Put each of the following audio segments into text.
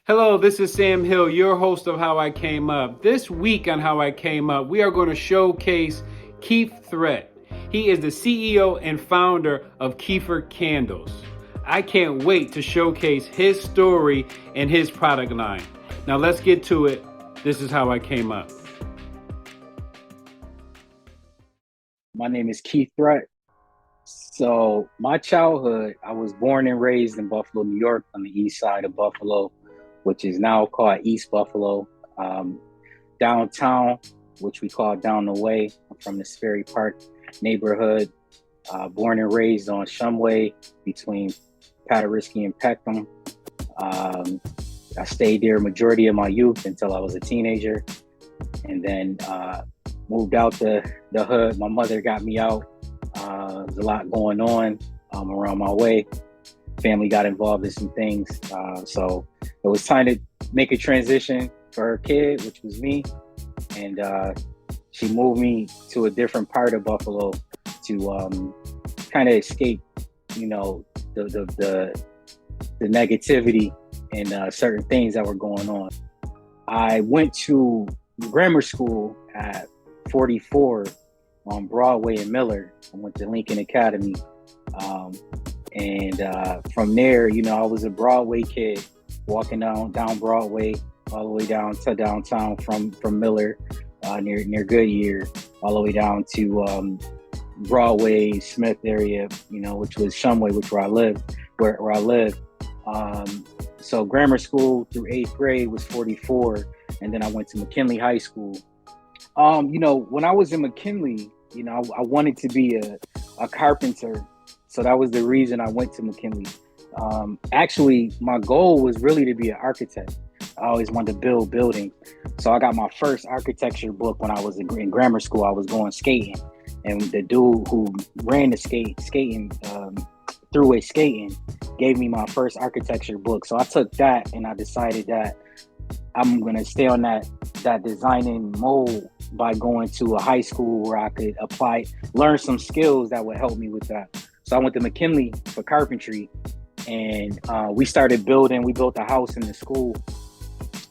Hello, this is Sam Hill, your host of How I Came Up. This week on How I Came Up, we are going to showcase Keith Threat. He is the CEO and founder of Kiefer Candles. I can't wait to showcase his story and his product line. Now let's get to it. This is How I Came Up. My name is Keith Threat. So my childhood, I was born and raised in Buffalo, New York, on the east side of Buffalo, which is now called East Buffalo. Downtown, which we call down the way. I'm from the Sperry Park neighborhood. Born and raised on Shumway between Paderewski and Peckham. I stayed there majority of my youth until I was a teenager, and then moved out the hood. My mother got me out. There's a lot going on around my way. Family got involved in some things. So it was time to make a transition for her kid, which was me. And she moved me to a different part of Buffalo to kind of escape, the negativity and certain things that were going on. I went to grammar school at 44 on Broadway and Miller. I went to Lincoln Academy. And from there, I was a Broadway kid walking down Broadway all the way down to downtown from Miller near Goodyear, all the way down to Broadway, Smith area, which was Shumway, where I lived. So grammar school through 8th grade was 44. And then I went to McKinley High School. When I was in McKinley, I wanted to be a carpenter. So that was the reason I went to McKinley. Actually, my goal was really to be an architect. I always wanted to build buildings. So I got my first architecture book when I was in grammar school. I was going skating. And the dude who ran the skating, throughway skating, gave me my first architecture book. So I took that and I decided that I'm going to stay on that designing mold by going to a high school where I could learn some skills that would help me with that. So I went to McKinley for carpentry, and we started building. We built a house in the school,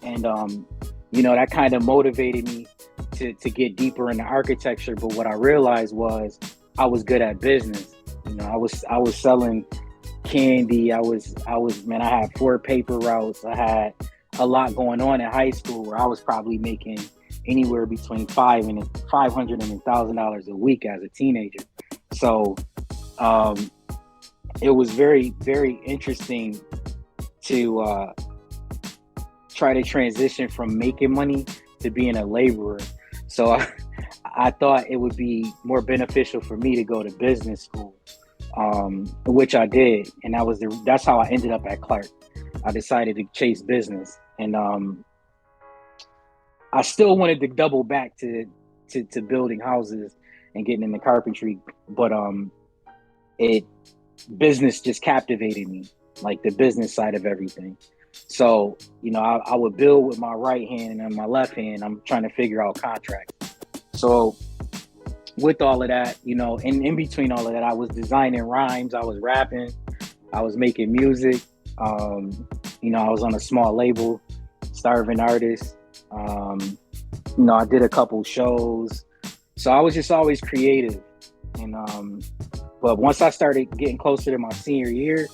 and that kind of motivated me to get deeper into architecture. But what I realized was I was good at business. I was selling candy. I had 4 paper routes. I had a lot going on in high school where I was probably making anywhere between $500 and $1,000 a week as a teenager. So it was very, very interesting to try to transition from making money to being a laborer. So I thought it would be more beneficial for me to go to business school, which I did, and that's how I ended up at Clark. I decided to chase business, and I still wanted to double back to building houses and getting into carpentry, but business just captivated me, like the business side of everything. So, I would build with my right hand, and my left hand, I'm trying to figure out contracts. So with all of that, in between all of that, I was designing rhymes, I was rapping, I was making music. I was on a small label, Starving Artist. I did a couple shows. So I was just always creative. And but once I started getting closer to my senior year,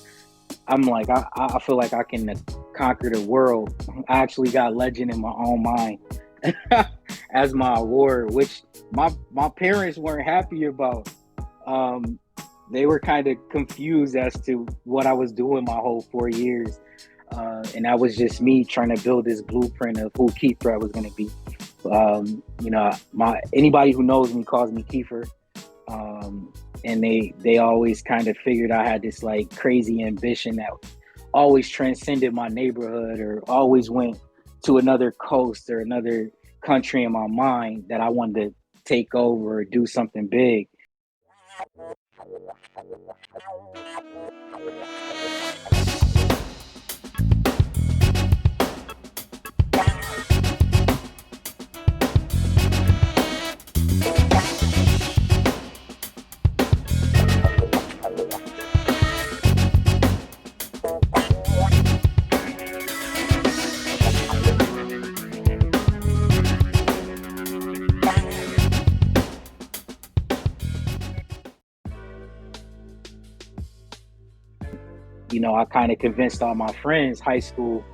I'm like, I feel like I can conquer the world. I actually got Legend in my own mind as my award, which my parents weren't happy about. They were kind of confused as to what I was doing my whole 4 years. And that was just me trying to build this blueprint of who Keith Threat was going to be. Anybody who knows me calls me Kiefer. And they always kind of figured I had this like crazy ambition that always transcended my neighborhood or always went to another coast or another country in my mind, that I wanted to take over or do something big. I kind of convinced all my friends, high school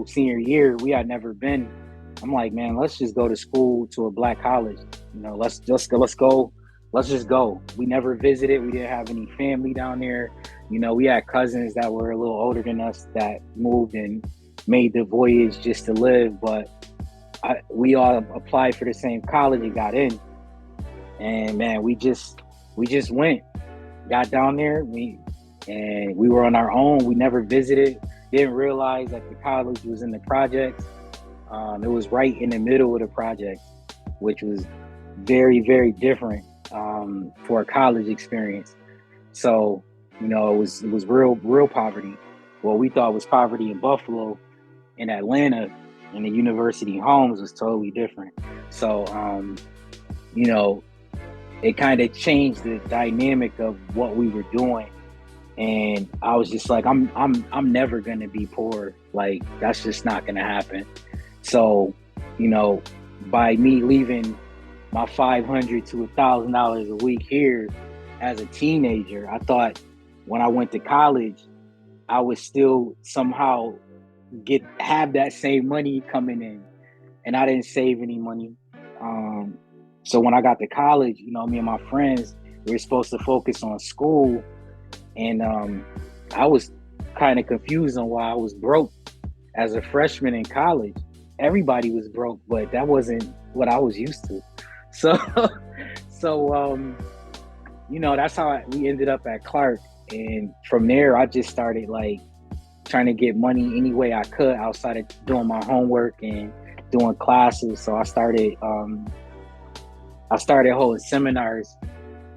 senior year, we had never been. I'm like, man, let's just go to school to a black college. Let's just go. We never visited. We didn't have any family down there. We had cousins that were a little older than us that moved and made the voyage just to live. But we all applied for the same college and got in. And man, we just went, got down there. We were on our own. We never visited. Didn't realize that the college was in the projects. It was right in the middle of the project, which was very, very different for a college experience. So, it was real poverty. What we thought was poverty in Buffalo, in Atlanta, in the university homes was totally different. So, it kind of changed the dynamic of what we were doing. And I was just like, I'm never gonna be poor. Like, that's just not gonna happen. So, by me leaving my $500 to $1,000 a week here as a teenager, I thought when I went to college, I would still somehow have that same money coming in, and I didn't save any money. So when I got to college, me and my friends, we were supposed to focus on school, and I was kind of confused on why I was broke as a freshman in college. Everybody was broke, but that wasn't what I was used to. So, that's how we ended up at Clark. And from there, I just started like trying to get money any way I could outside of doing my homework and doing classes. So I started holding seminars.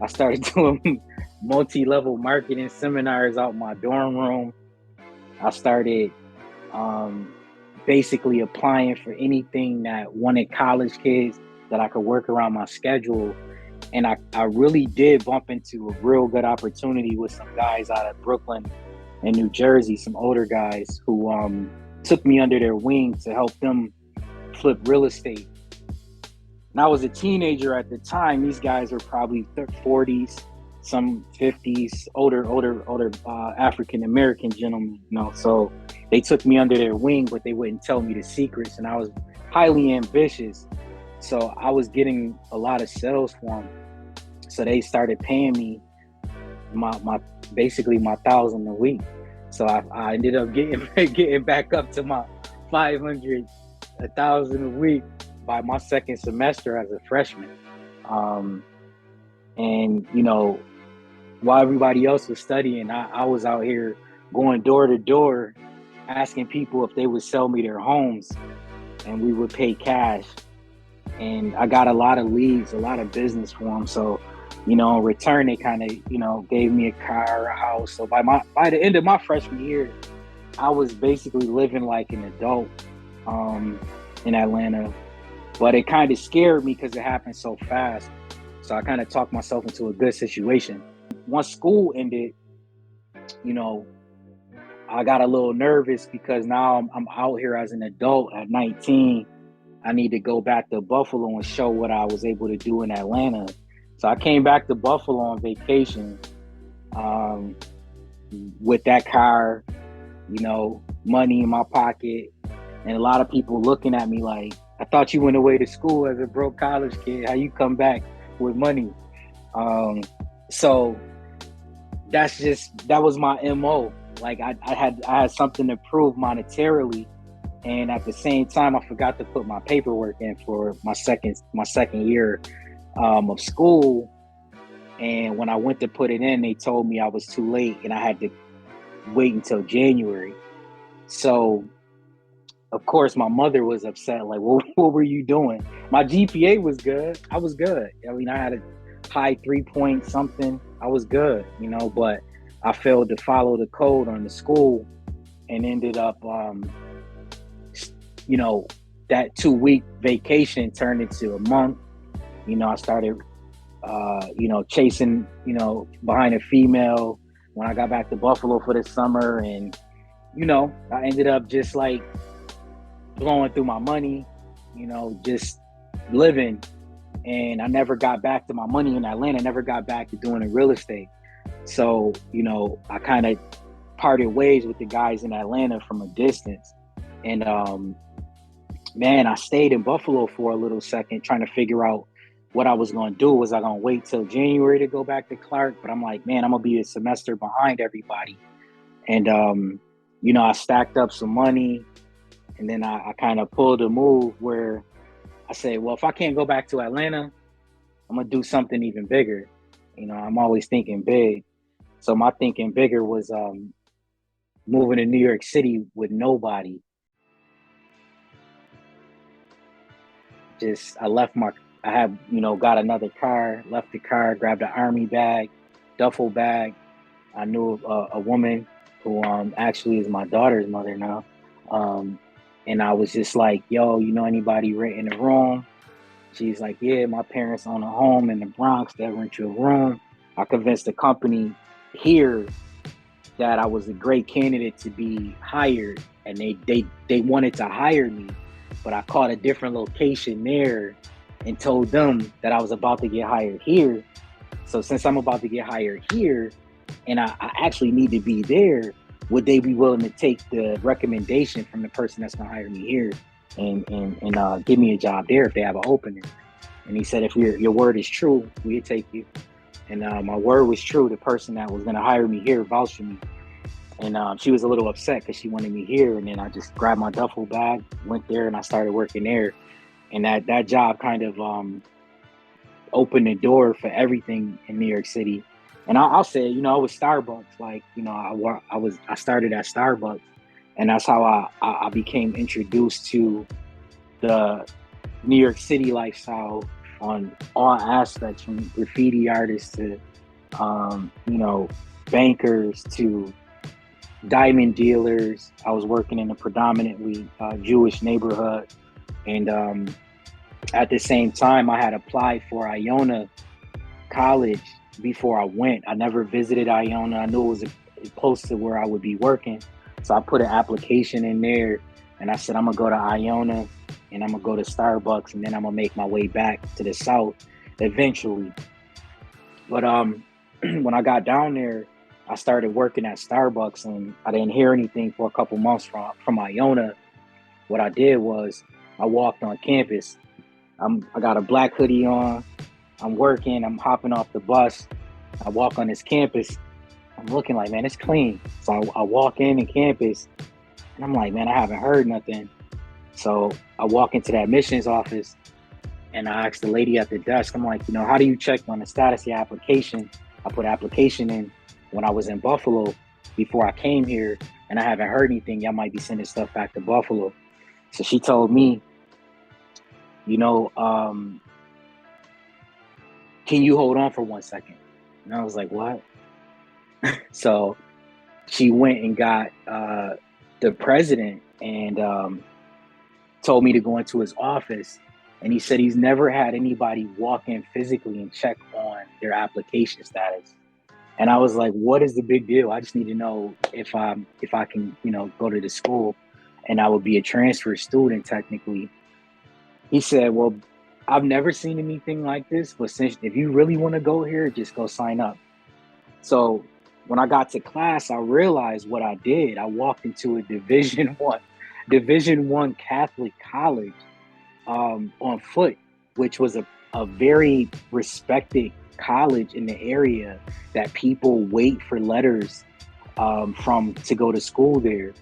I started doing multi-level marketing seminars out my dorm room. I started basically applying for anything that wanted college kids that I could work around my schedule. And I really did bump into a real good opportunity with some guys out of Brooklyn and New Jersey, some older guys who took me under their wing to help them flip real estate. And I was a teenager at the time. These guys were probably 40s, some 50s, older African-American gentlemen, so they took me under their wing, but they wouldn't tell me the secrets. And I was highly ambitious. So I was getting a lot of sales for them. So they started paying me my basically my $1,000 a week. So I ended up getting back up to my $500, $1,000 a week by my second semester as a freshman. And while everybody else was studying, I was out here going door to door, asking people if they would sell me their homes, and we would pay cash. And I got a lot of leads, a lot of business for them. So, in return, they kind of, gave me a car, a house. So by the end of my freshman year, I was basically living like an adult in Atlanta. But it kind of scared me because it happened so fast. So I kind of talked myself into a good situation. Once school ended, I got a little nervous because now I'm out here as an adult at 19. I need to go back to Buffalo and show what I was able to do in Atlanta. So I came back to Buffalo on vacation with that car, money in my pocket, and a lot of people looking at me like, I thought you went away to school as a broke college kid. How you come back with money? So that was my MO. Like I had something to prove monetarily. And at the same time, I forgot to put my paperwork in for my second year of school. And when I went to put it in, they told me I was too late and I had to wait until January. So, of course, my mother was upset. Like, well, what were you doing? My GPA was good. I was good. I mean, I had a high 3 point something. I was good, but I failed to follow the code on the school and ended up that 2-week vacation turned into a month. I started, chasing, behind a female when I got back to Buffalo for the summer. And, I ended up just like blowing through my money, just living. And I never got back to my money in Atlanta. I never got back to doing the real estate. So, I kind of parted ways with the guys in Atlanta from a distance. And man, I stayed in Buffalo for a little second trying to figure out what I was going to do. Was I going to wait till January to go back to Clark? But I'm like, man, I'm going to be a semester behind everybody. And, I stacked up some money, and then I kind of pulled a move where I said, well, if I can't go back to Atlanta, I'm going to do something even bigger. I'm always thinking big. So my thinking bigger was moving to New York City with nobody. Got another car, left the car, grabbed an army bag, duffel bag. I knew a woman who actually is my daughter's mother now. And I was just like, yo, anybody renting a room? She's like, yeah, my parents own a home in the Bronx that rent you a room. I convinced the company here that I was a great candidate to be hired, and they wanted to hire me, but I caught a different location there and told them that I was about to get hired here. So since I'm about to get hired here and I actually need to be there, would they be willing to take the recommendation from the person that's gonna hire me here and give me a job there if they have an opening? And he said, if your word is true, we'll take you. And my word was true. The person that was gonna hire me here vouched for me. And she was a little upset because she wanted me here. And then I just grabbed my duffel bag, went there, and I started working there. And that job kind of opened the door for everything in New York City. And I'll say, it was Starbucks. Like, I started at Starbucks, and that's how I became introduced to the New York City lifestyle on all aspects, from graffiti artists to, bankers to diamond dealers. I was working in a predominantly Jewish neighborhood. And at the same time, I had applied for Iona College before I went. I never visited Iona. I knew it was close to where I would be working. So I put an application in there, and I said, I'm going to go to Iona, and I'm going to go to Starbucks, and then I'm going to make my way back to the South eventually. But when I got down there, I started working at Starbucks, and I didn't hear anything for a couple months from Iona. What I did was I walked on campus. I got a black hoodie on. I'm working. I'm hopping off the bus. I walk on this campus. I'm looking like, man, it's clean. So I walk in campus, and I'm like, man, I haven't heard nothing. So I walk into the admissions office, and I asked the lady at the desk, I'm like, how do you check on the status of your application? I put application in when I was in Buffalo before I came here, and I haven't heard anything. Y'all might be sending stuff back to Buffalo. So she told me, can you hold on for 1 second? And I was like, what? So she went and got the president and told me to go into his office. And he said he's never had anybody walk in physically and check on their application status. And I was like, what is the big deal? I just need to know if I can, go to the school, and I would be a transfer student technically. He said, well, I've never seen anything like this, but if you really want to go here, just go sign up. So when I got to class, I realized what I did. I walked into a Division I Catholic college on foot, which was a very respected college in the area that people wait for letters from to go to school there.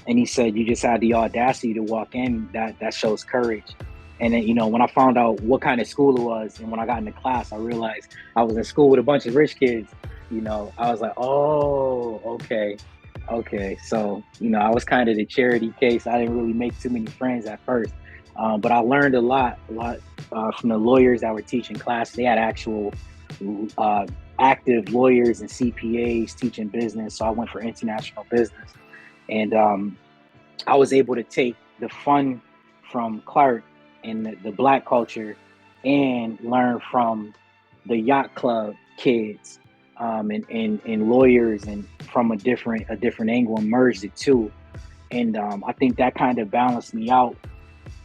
And he said, you just had the audacity to walk in. That shows courage. And then, when I found out what kind of school it was, and when I got into class, I realized I was in school with a bunch of rich kids. I was like, oh, okay. So, I was kind of the charity case. I didn't really make too many friends at first. But I learned a lot from the lawyers that were teaching class. They had actual active lawyers and CPAs teaching business. So I went for international business. And I was able to take the fun from Clark and the Black culture and learn from the yacht club kids and lawyers, and from a different angle, and merged the two. And I think that kind of balanced me out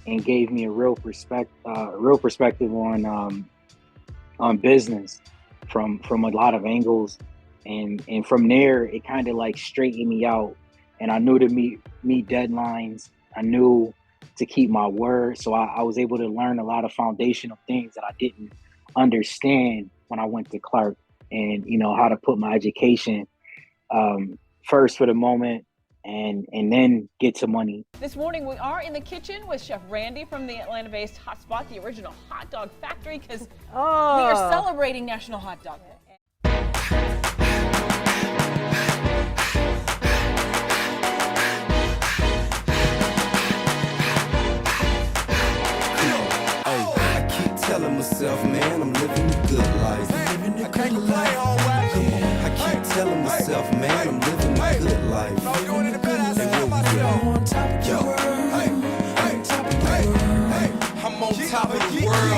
and gave me a real perspective on business from a lot of angles. And from there it kind of like straightened me out, and I knew to meet deadlines. I knew to keep my word, so I was able to learn a lot of foundational things that I didn't understand when I went to Clark, and how to put my education first for the moment, and then get to money. This morning we are in the kitchen with Chef Randy from the Atlanta-based Hotspot, the original hot dog factory, because we are celebrating National Hot Dog Day. Telling myself, man, I'm living the good life. I can't complain, all right. I keep telling myself, man, I'm living the good life. No, doing it better, I tell myself. I'm on top of the world. I'm on top of the world,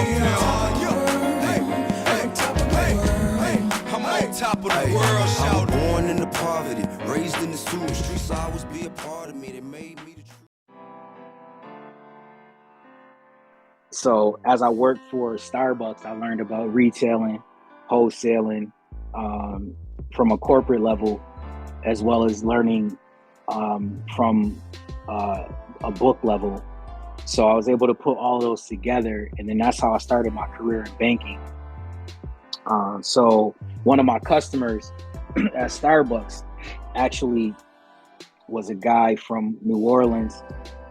I'm on top of the world, shout. I was born into poverty, raised in the sewer streets, so always be a part of me. They made me the truth. So as I worked for Starbucks, I learned about retailing, wholesaling, from a corporate level, as well as learning from a book level. So I was able to put all those together, and then that's how I started my career in banking. So one of my customers at Starbucks actually was a guy from New Orleans.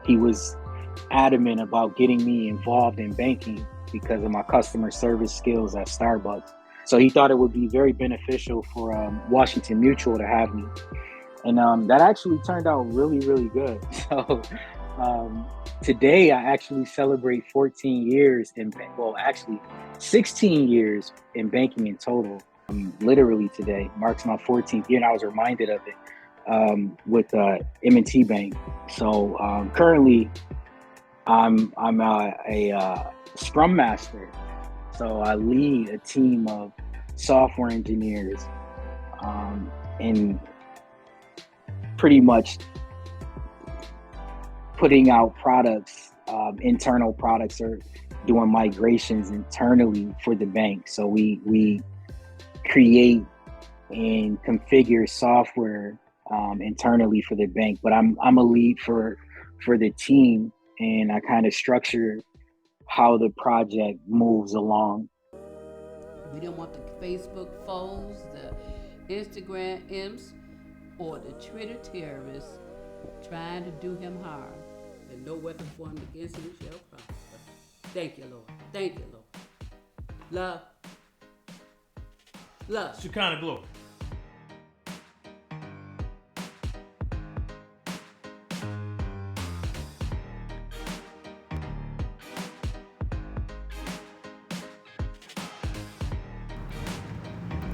He was adamant about getting me involved in banking because of my customer service skills at Starbucks. So he thought it would be very beneficial for Washington Mutual to have me. And that actually turned out really, really good. So today I actually celebrate 14 years actually 16 years in banking in total. Literally today marks my 14th year, and I was reminded of it with M&T Bank. So currently I'm a Scrum Master, so I lead a team of software engineers, and pretty much putting out products, internal products, or doing migrations internally for the bank. So we create and configure software internally for the bank. But I'm a lead for the team, and I kind of structure how the project moves along. We don't want the Facebook foes, the Instagram imps, or the Twitter terrorists trying to do him harm. And no weapon formed against him shall prosper. Thank you, Lord. Thank you, Lord. Love. Love. Shekinah glory.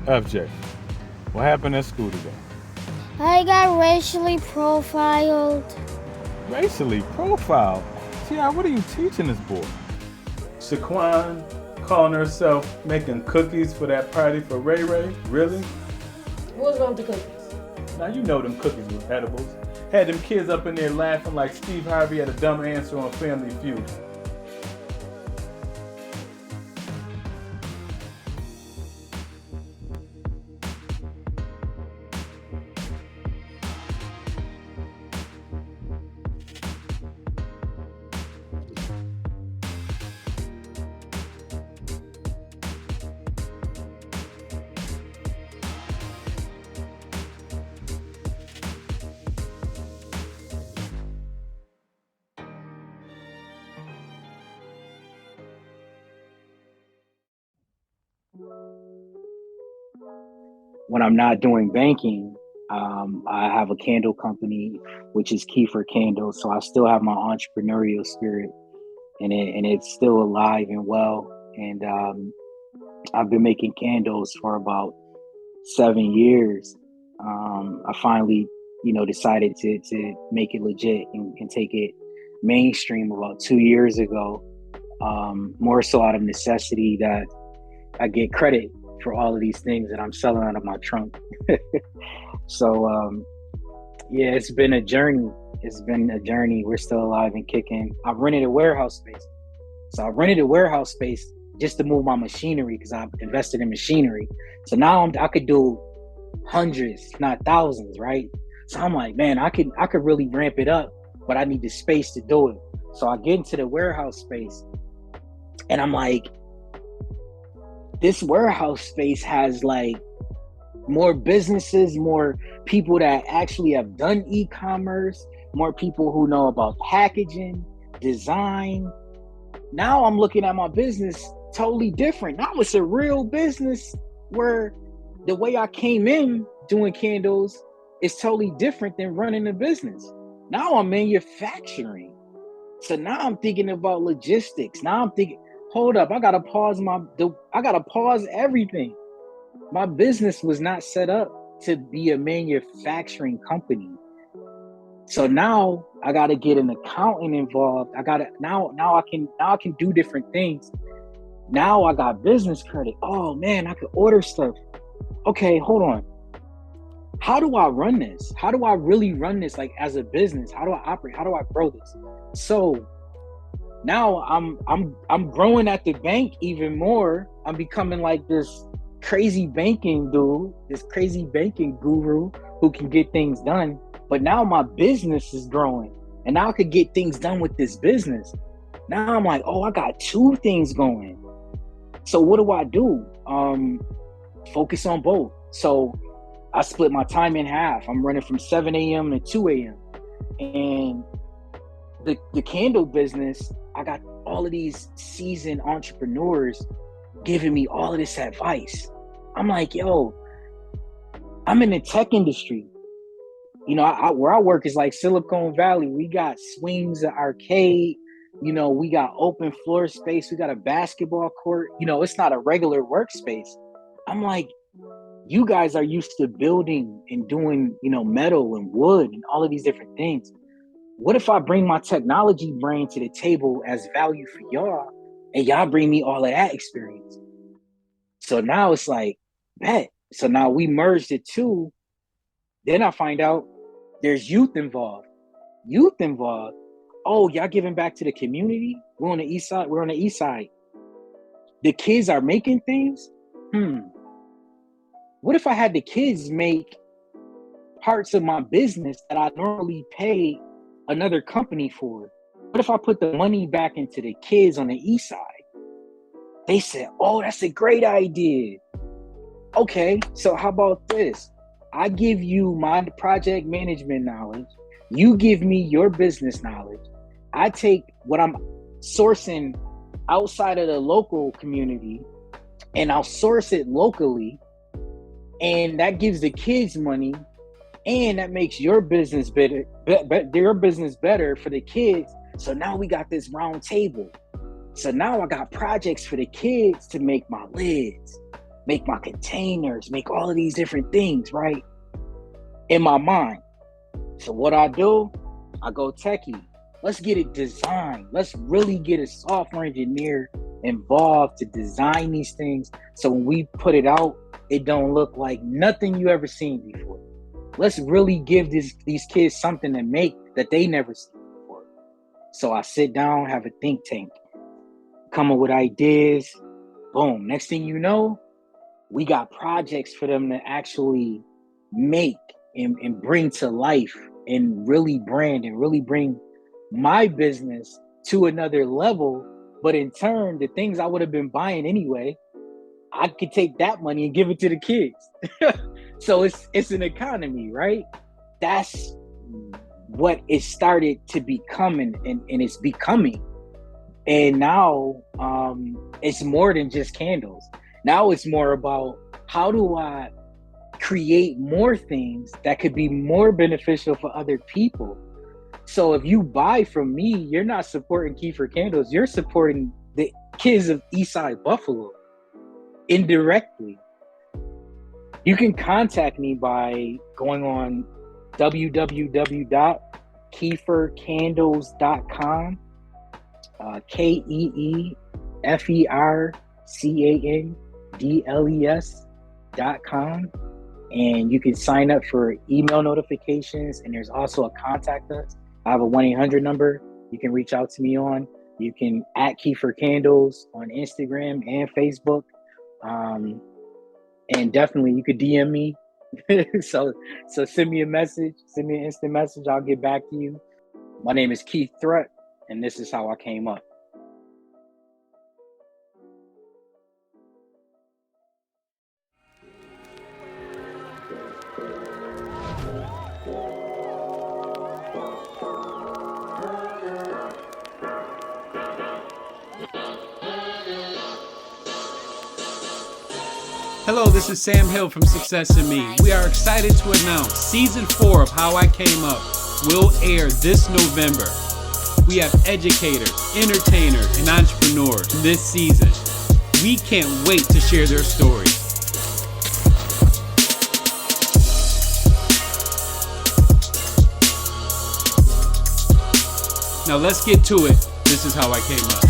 FJ, what happened at school today? I got racially profiled. Racially profiled? T.I., what are you teaching this boy? Shaquan calling herself making cookies for that party for Ray Ray? Really? What's wrong with the cookies? Now you know them cookies was edibles. Had them kids up in there laughing like Steve Harvey had a dumb answer on Family Feud. When I'm not doing banking, I have a candle company, which is Kiefer Candles. So I still have my entrepreneurial spirit, and it's still alive and well. And I've been making candles for about 7 years. I finally, decided to make it legit and take it mainstream about 2 years ago. More so out of necessity that I get credit for all of these things that I'm selling out of my trunk. So, yeah, it's been a journey. We're still alive and kicking. I've rented a warehouse space. So I rented a warehouse space just to move my machinery because I've invested in machinery. So now I could do hundreds, not thousands, right? So I'm like, man, I could really ramp it up, but I need the space to do it. So I get into the warehouse space, and I'm like, this warehouse space has like more businesses, more people that actually have done e-commerce, more people who know about packaging, design. Now I'm looking at my business totally different. Now it's a real business where the way I came in doing candles is totally different than running a business. Now I'm manufacturing. So now I'm thinking about logistics. Now I'm thinking, hold up, I gotta pause everything. My business was not set up to be a manufacturing company. So now I gotta get an accountant involved. Now I can do different things. Now I got business credit. Oh man, I could order stuff. Okay, hold on. How do I run this? How do I really run this like as a business? How do I operate? How do I grow this? So now I'm growing at the bank even more. I'm becoming like this crazy banking dude, this crazy banking guru who can get things done. But now my business is growing, and now I could get things done with this business. Now I'm like, oh, I got two things going. So what do? Focus on both. So I split my time in half. I'm running from 7 a.m. to 2 a.m. And the candle business, I got all of these seasoned entrepreneurs giving me all of this advice. I'm like, yo, I'm in the tech industry. You know, where I work is like Silicon Valley. We got swings, an arcade. You know, we got open floor space. We got a basketball court. You know, it's not a regular workspace. I'm like, you guys are used to building and doing, you know, metal and wood and all of these different things. What if I bring my technology brain to the table as value for y'all, and y'all bring me all of that experience? So now it's like, bet. So now we merged the two. Then I find out there's youth involved. Oh, y'all giving back to the community? We're on the east side. The kids are making things. What if I had the kids make parts of my business that I normally pay another company for? What if I put the money back into the kids on the east side? They said, oh, that's a great idea. Okay, so how about this? I give you my project management knowledge. You give me your business knowledge. I take what I'm sourcing outside of the local community, and I'll source it locally. And that gives the kids money, and that makes your business better, their business better for the kids. So now we got this round table. So now I got projects for the kids to make my lids, make my containers, make all of these different things, right? In my mind. So what I do, I go techie. Let's get it designed. Let's really get a software engineer involved to design these things. So when we put it out, it don't look like nothing you ever seen before. Let's really give these kids something to make that they never seen before. So I sit down, have a think tank, come up with ideas. Boom. Next thing you know, we got projects for them to actually make and bring to life and really brand and really bring my business to another level. But in turn, the things I would have been buying anyway, I could take that money and give it to the kids. So it's an economy, right? That's what it started to become, and it's becoming. And now it's more than just candles. Now it's more about, how do I create more things that could be more beneficial for other people? So if you buy from me, you're not supporting Kiefer Candles, you're supporting the kids of Eastside Buffalo indirectly. You can contact me by going on www.keefercandles.com, KeeferCandles.com, and you can sign up for email notifications. And there's also a contact us. I have a 1-800 number you can reach out to me on. You can @Kiefer Candles on Instagram and Facebook. And definitely you could DM me so send me a message, send me an instant message. I'll get back to you. My name is Keith Threat, and this is how I came up. Hello, this is Sam Hill from Success in Me. We are excited to announce Season 4 of How I Came Up will air this November. We have educators, entertainers, and entrepreneurs this season. We can't wait to share their stories. Now let's get to it. This is how I came up.